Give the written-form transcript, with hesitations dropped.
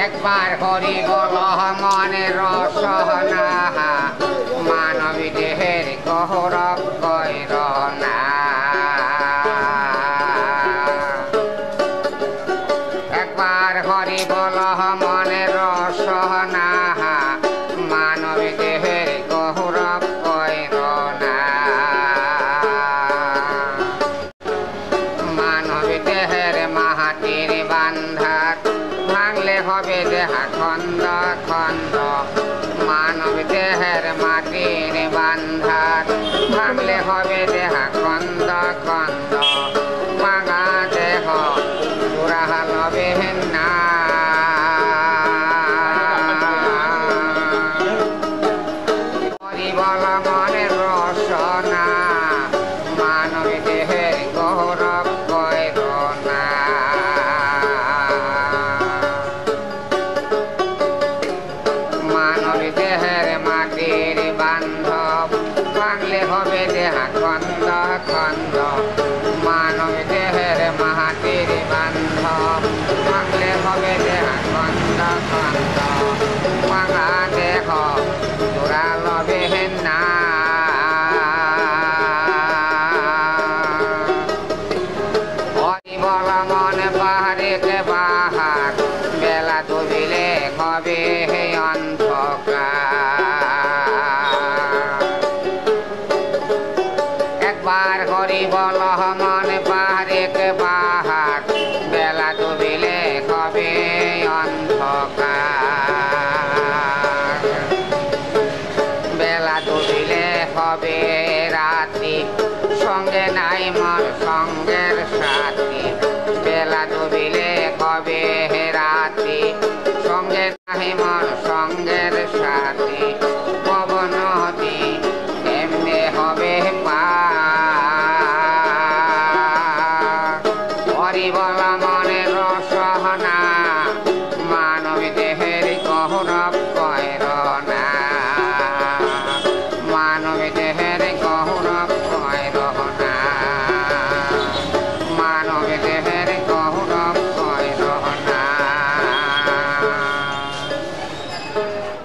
একবার হরি বল মনের রসনা মানবী দেহের গৌরব কইর না। একবার হরি বল মনের রসনা মানবী দেহের গৌরব কইর না। মানবী দেহের মাটির বান্ধার ভাঙলে হবে দেহা খন্ড খন্ড। মানব দেহের মাটির বান্ধার ভাঙলে হবে দেহা খন্ড খন্ড। ভাঙা দেহ পুরা হবে না। হরি বল মনের রসনা মানব দেহের গৌরব কইর না। মানব দেহের মাটির বান্ধব ভাঙলে হবে দেহা খন্ড খন্ড। মানব দেহের মাটির বান্ধব ভাঙলে হবে দেহা খন্ড খন্ড। ভাঙা দেহ জোড়া লবে না। হরি বল মন বাহারিতে বাহার বেলা ডুবিলে হবে অন্ধকার। একবার হরি বল মন বাহারিতে বাহার বেলা ডুবিলে হবে অন্ধকার। বেলা ডুবিলে হবে রাতি সঙ্গে নাই মোর সঙ্গের সাথী। বেলা ডুবিলে হবে রাতি সঙ্গে নাই মোর সঙ্গের সাথী।